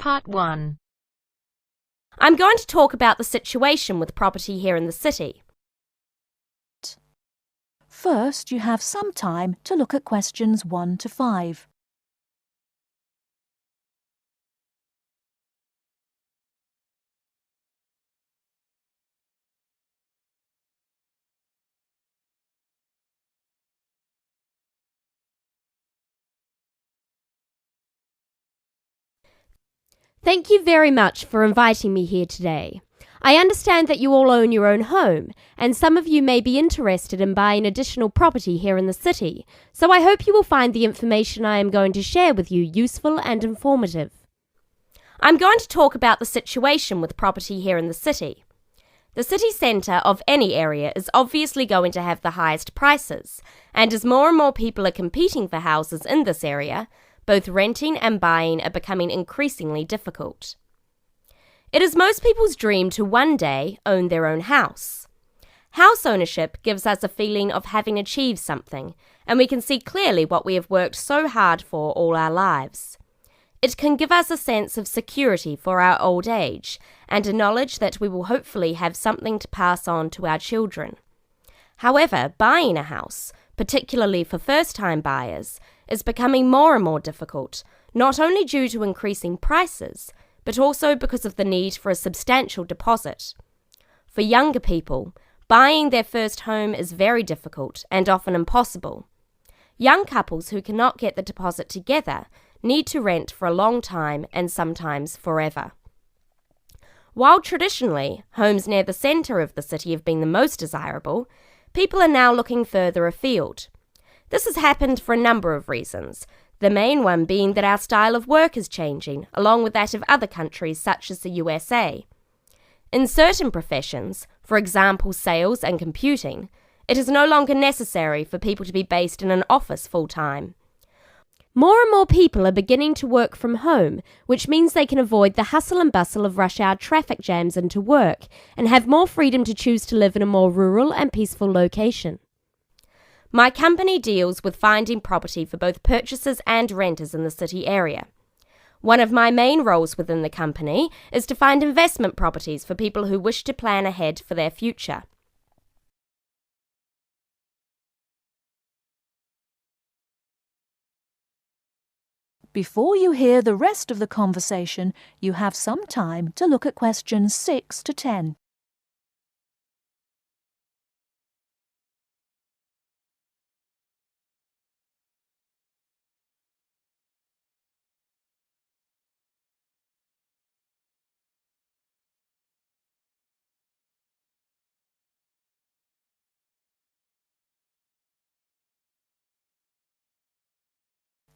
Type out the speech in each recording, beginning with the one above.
Part 1. I'm going to talk about the situation with property here in the city. First, you have some time to look at questions 1 to 5. Thank you very much for inviting me here today. I understand that you all own your own home, and some of you may be interested in buying additional property here in the city, so I hope you will find the information I am going to share with you useful and informative. I'm going to talk about the situation with property here in the city. The city centre of any area is obviously going to have the highest prices, and as more and more people are competing for houses in this area, both renting and buying are becoming increasingly difficult. It is most people's dream to one day own their own house. House ownership gives us a feeling of having achieved something, and we can see clearly what we have worked so hard for all our lives. It can give us a sense of security for our old age, and a knowledge that we will hopefully have something to pass on to our children. However, buying a house, particularly for first-time buyers, is becoming more and more difficult, not only due to increasing prices, but also because of the need for a substantial deposit. For younger people, buying their first home is very difficult and often impossible. Young couples who cannot get the deposit together need to rent for a long time and sometimes forever. While traditionally, homes near the centre of the city have been the most desirable, people are now looking further afield. This has happened for a number of reasons, the main one being that our style of work is changing, along with that of other countries such as the USA. In certain professions, for example sales and computing, it is no longer necessary for people to be based in an office full-time. More and more people are beginning to work from home, which means they can avoid the hustle and bustle of rush hour traffic jams into work and have more freedom to choose to live in a more rural and peaceful location. My company deals with finding property for both purchasers and renters in the city area. One of my main roles within the company is to find investment properties for people who wish to plan ahead for their future. Before you hear the rest of the conversation, you have some time to look at questions 6 to 10.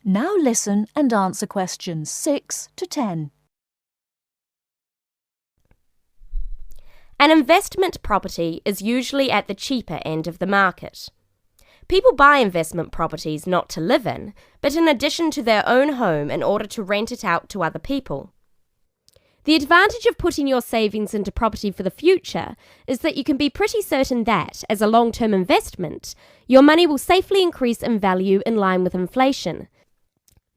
Now listen and answer questions 6 to 10. An investment property is usually at the cheaper end of the market. People buy investment properties not to live in, but in addition to their own home in order to rent it out to other people. The advantage of putting your savings into property for the future is that you can be pretty certain that, as a long-term investment, your money will safely increase in value in line with inflation.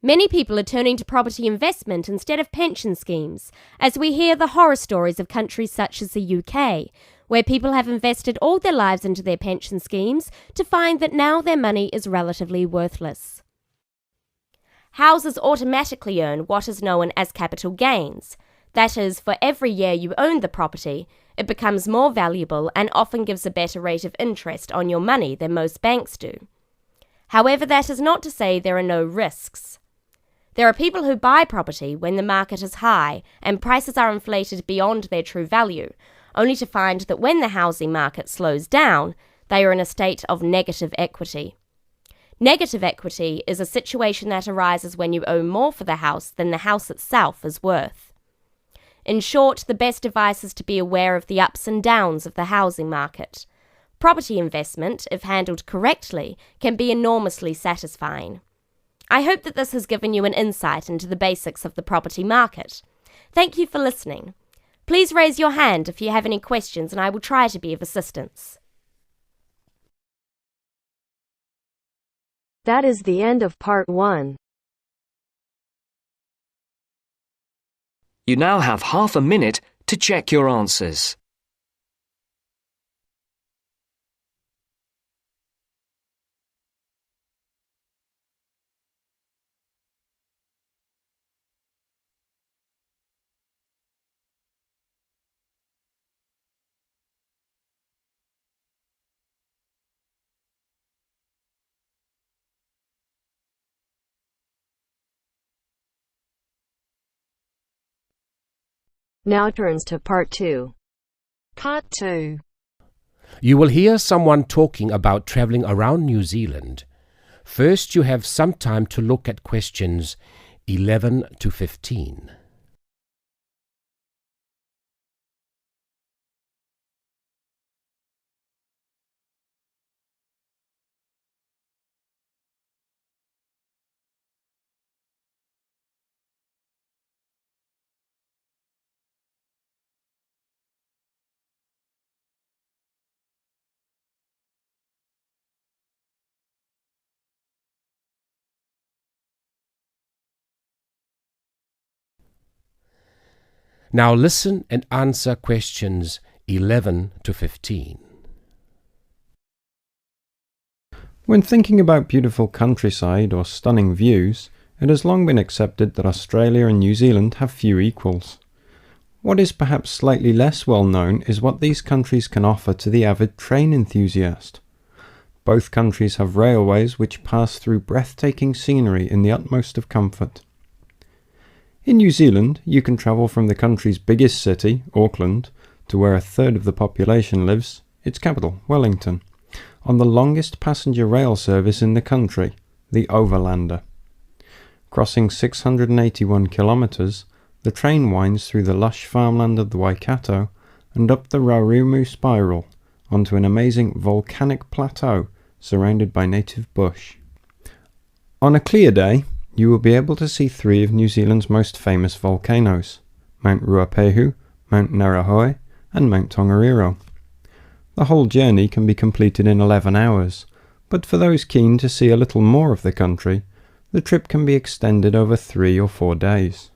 Many people are turning to property investment instead of pension schemes, as we hear the horror stories of countries such as the UK, where people have invested all their lives into their pension schemes to find that now their money is relatively worthless. Houses automatically earn what is known as capital gains. That is, for every year you own the property, it becomes more valuable and often gives a better rate of interest on your money than most banks do. However, that is not to say there are no risks. There are people who buy property when the market is high and prices are inflated beyond their true value, only to find that when the housing market slows down, they are in a state of negative equity. Negative equity is a situation that arises when you owe more for the house than the house itself is worth. In short, the best advice is to be aware of the ups and downs of the housing market. Property investment, if handled correctly, can be enormously satisfying. I hope that this has given you an insight into the basics of the property market. Thank you for listening. Please raise your hand if you have any questions and I will try to be of assistance. That is the end of Part 1. You now have half a minute to check your answers. Now turns to Part 2. Part 2. You will hear someone talking about travelling around New Zealand. First, you have some time to look at questions 11 to 15. Now listen and answer questions 11 to 15. When thinking about beautiful countryside or stunning views, it has long been accepted that Australia and New Zealand have few equals. What is perhaps slightly less well known is what these countries can offer to the avid train enthusiast. Both countries have railways which pass through breathtaking scenery in the utmost of comfort. In New Zealand, you can travel from the country's biggest city, Auckland, to where a third of the population lives, its capital, Wellington, on the longest passenger rail service in the country, the Overlander. Crossing 681 kilometres, the train winds through the lush farmland of the Waikato and up the Raurumu spiral onto an amazing volcanic plateau surrounded by native bush. On a clear day, you will be able to see three of New Zealand's most famous volcanoes, Mount Ruapehu, Mount Ngauruhoe and Mount Tongariro. The whole journey can be completed in 11 hours, but for those keen to see a little more of the country, the trip can be extended over 3 or 4 days.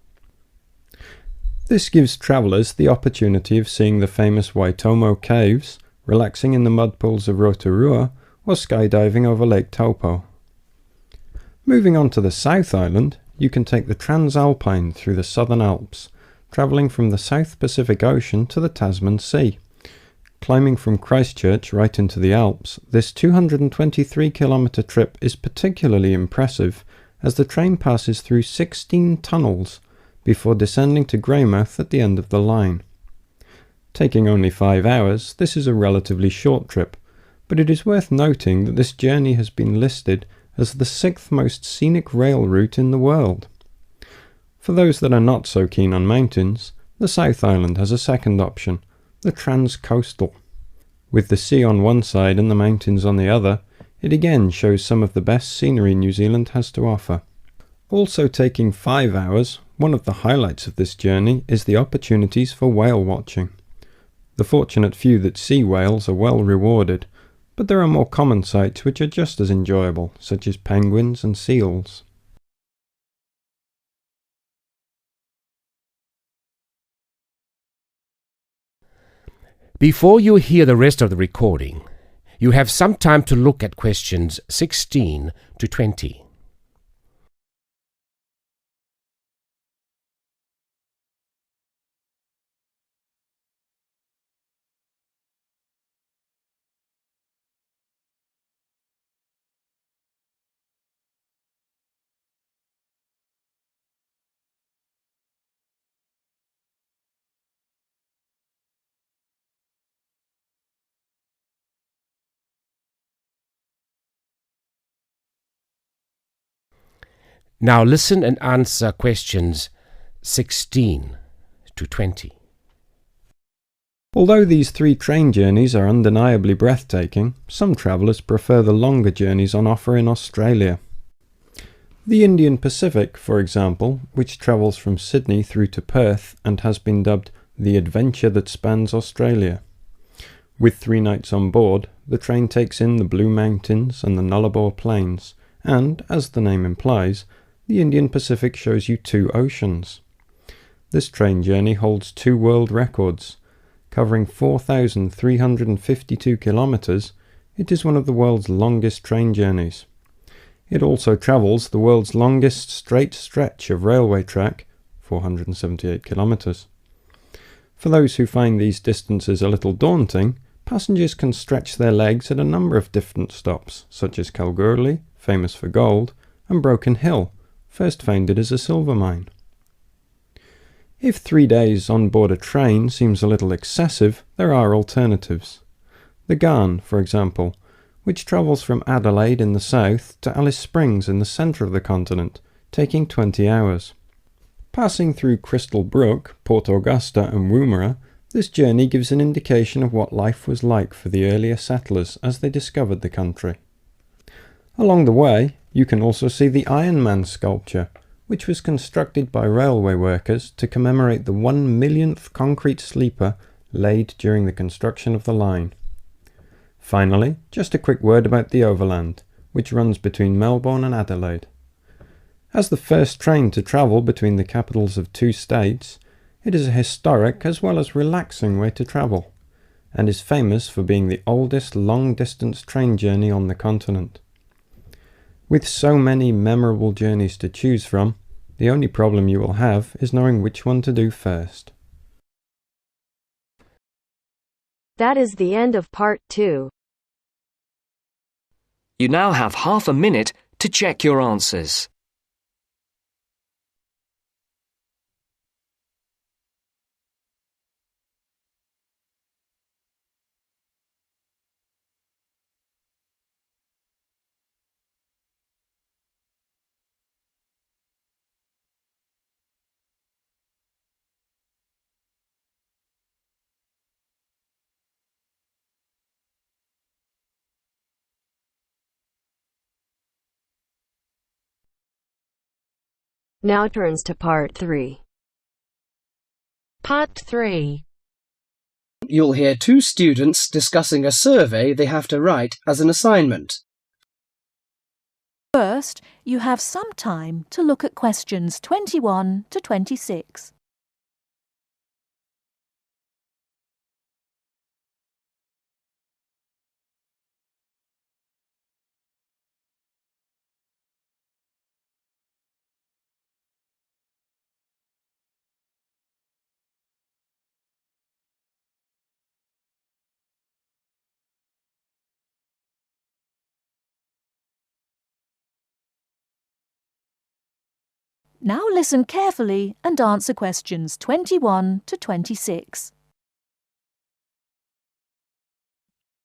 This gives travellers the opportunity of seeing the famous Waitomo caves, relaxing in the mud pools of Rotorua, or skydiving over Lake Taupo. Moving on to the South Island, you can take the Transalpine through the Southern Alps, travelling from the South Pacific Ocean to the Tasman Sea. Climbing from Christchurch right into the Alps, this 223-kilometre trip is particularly impressive as the train passes through 16 tunnels before descending to Greymouth at the end of the line. Taking only 5 hours, this is a relatively short trip, but it is worth noting that this journey has been listed as the 6th most scenic rail route in the world. For those that are not so keen on mountains, the South Island has a second option, the Transcoastal. With the sea on one side and the mountains on the other, it again shows some of the best scenery New Zealand has to offer. Also taking 5 hours, one of the highlights of this journey is the opportunities for whale watching. The fortunate few that see whales are well rewarded, but there are more common sights which are just as enjoyable, such as penguins and seals. Before you hear the rest of the recording, you have some time to look at questions 16 to 20. Now listen and answer questions 16 to 20. Although these 3 train journeys are undeniably breathtaking, some travellers prefer the longer journeys on offer in Australia. The Indian Pacific, for example, which travels from Sydney through to Perth and has been dubbed the adventure that spans Australia. With 3 nights on board, the train takes in the Blue Mountains and the Nullarbor Plains, and, as the name implies, the Indian Pacific shows you 2 oceans. This train journey holds 2 world records. Covering 4,352 kilometres, it is one of the world's longest train journeys. It also travels the world's longest straight stretch of railway track, 478 kilometres. For those who find these distances a little daunting, passengers can stretch their legs at a number of different stops, such as Kalgoorlie, famous for gold, and Broken Hill, first founded as a silver mine. If 3 days on board a train seems a little excessive, there are alternatives. The Garn, for example, which travels from Adelaide in the south to Alice Springs in the centre of the continent, taking 20 hours. Passing through Crystal Brook, Port Augusta and Woomera, this journey gives an indication of what life was like for the earlier settlers as they discovered the country. Along the way, you can also see the Iron Man sculpture, which was constructed by railway workers to commemorate the 1 millionth concrete sleeper laid during the construction of the line. Finally, just a quick word about the Overland, which runs between Melbourne and Adelaide. As the first train to travel between the capitals of 2 states, it is a historic as well as relaxing way to travel, and is famous for being the oldest long-distance train journey on the continent. With so many memorable journeys to choose from, the only problem you will have is knowing which one to do first. That is the end of part 2. You now have half a minute to check your answers. Now turns to part 3. Part 3. You'll hear 2 students discussing a survey they have to write as an assignment. First, you have some time to look at questions 21 to 26. Now listen carefully and answer questions 21 to 26.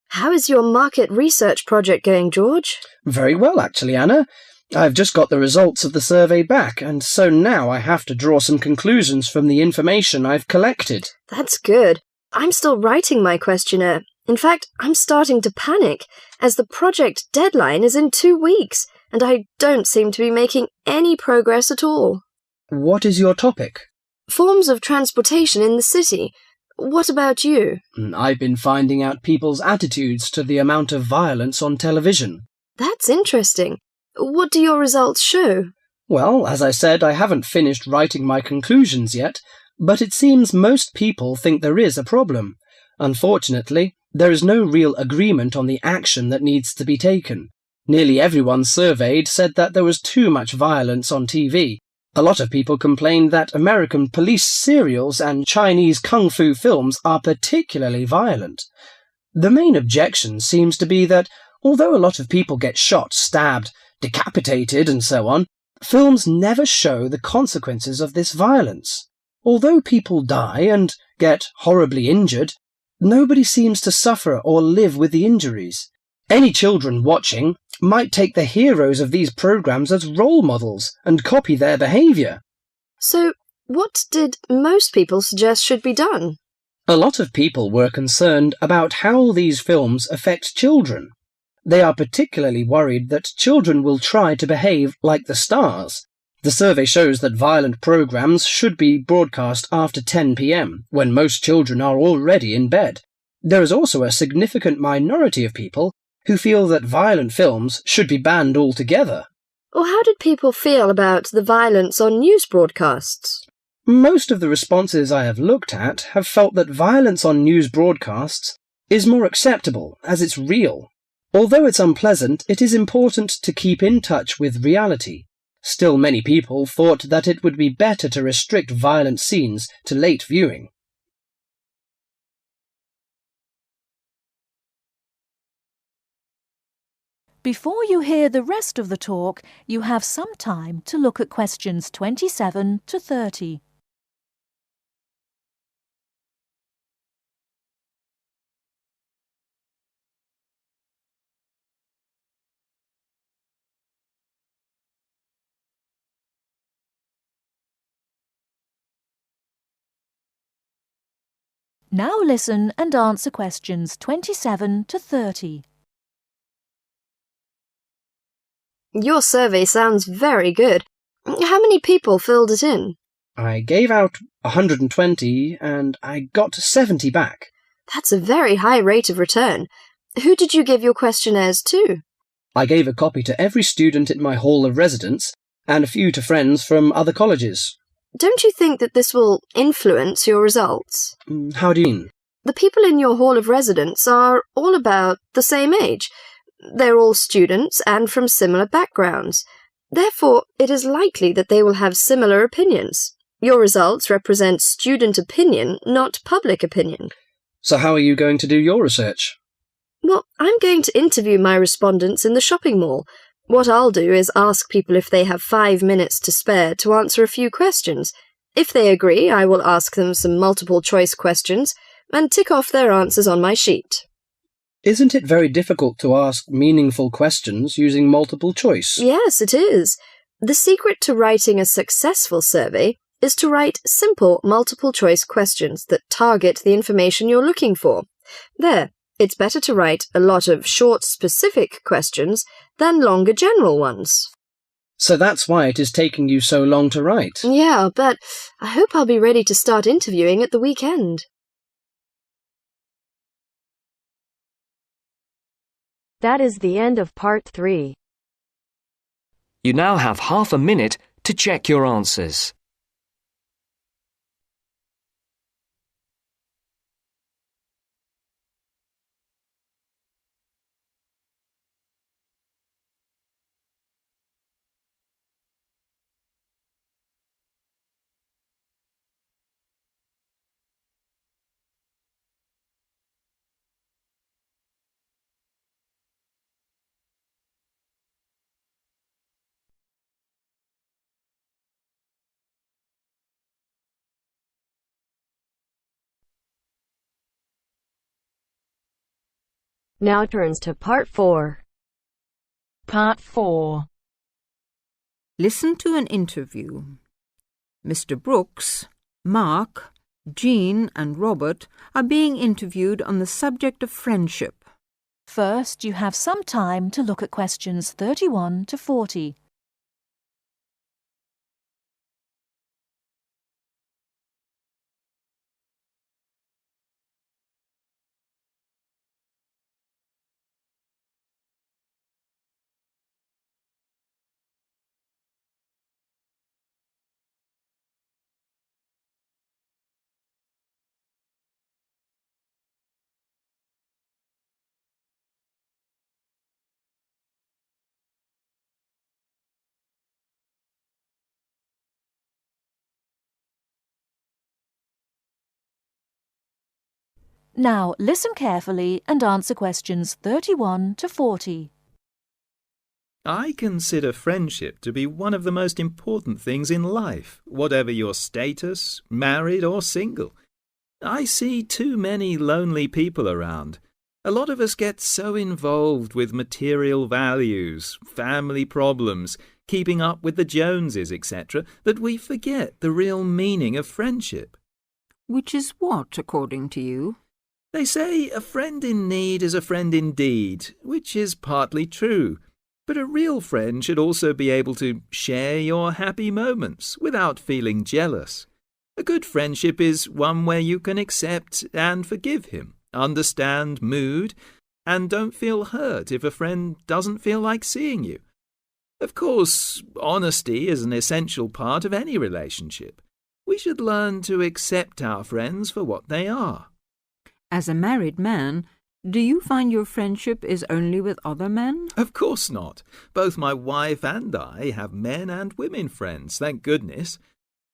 How is your market research project going, George? Very well, actually, Anna. I've just got the results of the survey back, and so now I have to draw some conclusions from the information I've collected. That's good. I'm still writing my questionnaire. In fact, I'm starting to panic, as the project deadline is in 2 weeks, and I don't seem to be making any progress at all. What is your topic? Forms of transportation in the city. What about you? I've been finding out people's attitudes to the amount of violence on television. That's interesting. What do your results show? Well, as I said, I haven't finished writing my conclusions yet, but it seems most people think there is a problem. Unfortunately, there is no real agreement on the action that needs to be taken. Nearly everyone surveyed said that there was too much violence on TV. A lot of people complained that American police serials and Chinese kung fu films are particularly violent. The main objection seems to be that, although a lot of people get shot, stabbed, decapitated and so on, films never show the consequences of this violence. Although people die and get horribly injured, nobody seems to suffer or live with the injuries. Any children watching might take the heroes of these programs as role models and copy their behaviour. So, what did most people suggest should be done? A lot of people were concerned about how these films affect children. They are particularly worried that children will try to behave like the stars. The survey shows that violent programs should be broadcast after 10 p.m, when most children are already in bed. There is also a significant minority of people who feel that violent films should be banned altogether. Or how did people feel about the violence on news broadcasts? Most of the responses I have looked at have felt that violence on news broadcasts is more acceptable as it's real. Although it's unpleasant, it is important to keep in touch with reality. Still, many people thought that it would be better to restrict violent scenes to late viewing. Before you hear the rest of the talk, you have some time to look at questions 27 to 30. Now listen and answer questions 27 to 30. Your survey sounds very good. How many people filled it in? I gave out 120 and I got 70 back. That's a very high rate of return. Who did you give your questionnaires to? I gave a copy to every student in my hall of residence and a few to friends from other colleges. Don't you think that this will influence your results? How do you mean? The people in your hall of residence are all about the same age. They're all students and from similar backgrounds. Therefore, it is likely that they will have similar opinions. Your results represent student opinion, not public opinion. So how are you going to do your research? Well, I'm going to interview my respondents in the shopping mall. What I'll do is ask people if they have 5 minutes to spare to answer a few questions. If they agree, I will ask them some multiple-choice questions and tick off their answers on my sheet. Isn't it very difficult to ask meaningful questions using multiple choice? Yes, it is. The secret to writing a successful survey is to write simple multiple-choice questions that target the information you're looking for. There. It's better to write a lot of short, specific questions than longer general ones. So that's why it is taking you so long to write. Yeah, but I hope I'll be ready to start interviewing at the weekend. That is the end of part 3. You now have half a minute to check your answers. Now turns to part 4. Part 4. Listen to an interview. Mr. Brooks, Mark, Jean and Robert are being interviewed on the subject of friendship. First, you have some time to look at questions 31 to 40. Now, listen carefully and answer questions 31 to 40. I consider friendship to be one of the most important things in life, whatever your status, married or single. I see too many lonely people around. A lot of us get so involved with material values, family problems, keeping up with the Joneses, etc., that we forget the real meaning of friendship. Which is what, according to you? They say a friend in need is a friend indeed, which is partly true. But a real friend should also be able to share your happy moments without feeling jealous. A good friendship is one where you can accept and forgive him, understand mood, and don't feel hurt if a friend doesn't feel like seeing you. Of course, honesty is an essential part of any relationship. We We should learn to accept our friends for what they are. As a married man, do you find your friendship is only with other men? Of course not. Both my wife and I have men and women friends, thank goodness.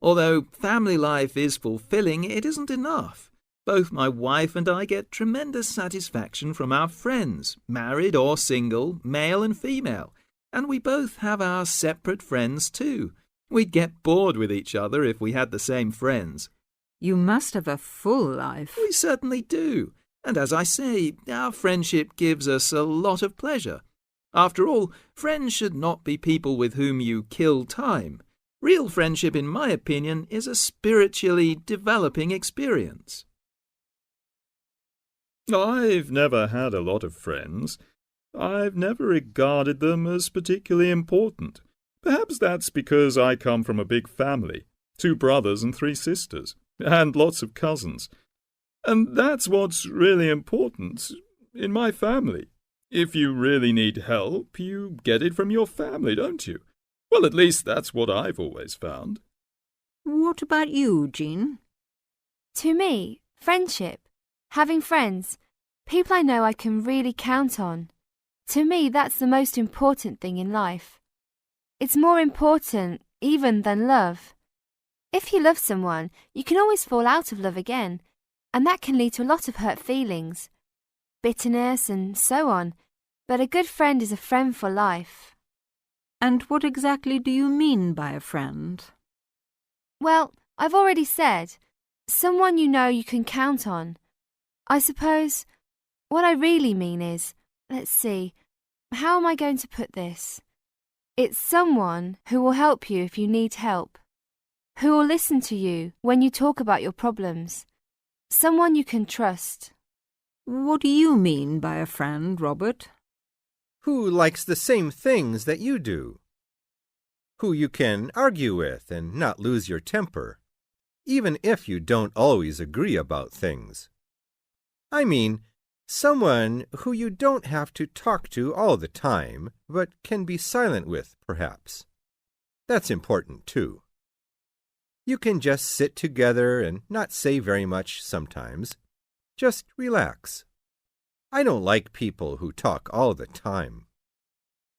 Although family life is fulfilling, it isn't enough. Both my wife and I get tremendous satisfaction from our friends, married or single, male and female. And we both have our separate friends too. We'd get bored with each other if we had the same friends. You must have a full life. We certainly do. And as I say, our friendship gives us a lot of pleasure. After all, friends should not be people with whom you kill time. Real friendship, in my opinion, is a spiritually developing experience. I've never had a lot of friends. I've never regarded them as particularly important. Perhaps that's because I come from a big family, 2 brothers and 3 sisters, and lots of cousins. And that's what's really important in my family. If you really need help, you get it from your family, don't you? Well, at least that's what I've always found. What about you, Jean? To me, friendship, having friends, people I know I can really count on. To me, that's the most important thing in life. It's more important even than love. If you love someone, you can always fall out of love again, and that can lead to a lot of hurt feelings, bitterness and so on. But a good friend is a friend for life. And what exactly do you mean by a friend? Well, I've already said, someone you know you can count on. I suppose what I really mean is, let's see, how am I going to put this? It's someone who will help you if you need help, who will listen to you when you talk about your problems, someone you can trust. What do you mean by a friend, Robert? Who likes the same things that you do. Who you can argue with and not lose your temper, even if you don't always agree about things. I mean, someone who you don't have to talk to all the time, but can be silent with, perhaps. That's important, too. You can just sit together and not say very much sometimes. Just relax. I don't like people who talk all the time.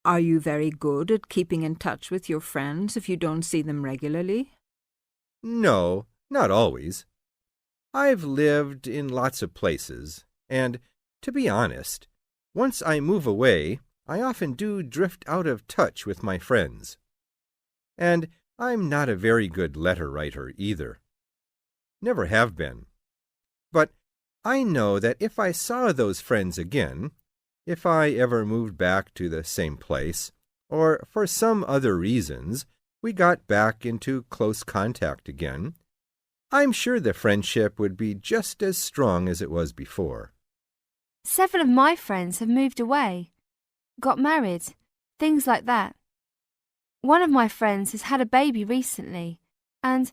Are you very good at keeping in touch with your friends if you don't see them regularly? No, not always. I've lived in lots of places, and, to be honest, once I move away, I often do drift out of touch with my friends. And I'm not a very good letter writer either. Never have been. But I know that if I saw those friends again, if I ever moved back to the same place, or for some other reasons we got back into close contact again, I'm sure the friendship would be just as strong as it was before. Several of my friends have moved away, got married, things like that. One of my friends has had a baby recently, and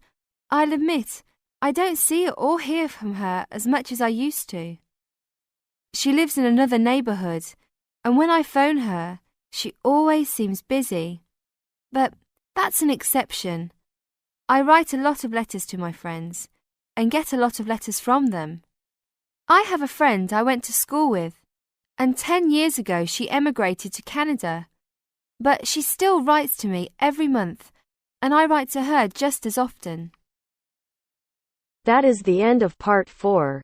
I'll admit, I don't see or hear from her as much as I used to. She lives in another neighbourhood, and when I phone her, she always seems busy. But that's an exception. I write a lot of letters to my friends, and get a lot of letters from them. I have a friend I went to school with, and 10 years ago she emigrated to Canada. But she still writes to me every month, and I write to her just as often. That is the end of part 4.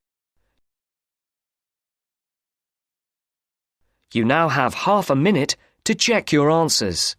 You now have half a minute to check your answers.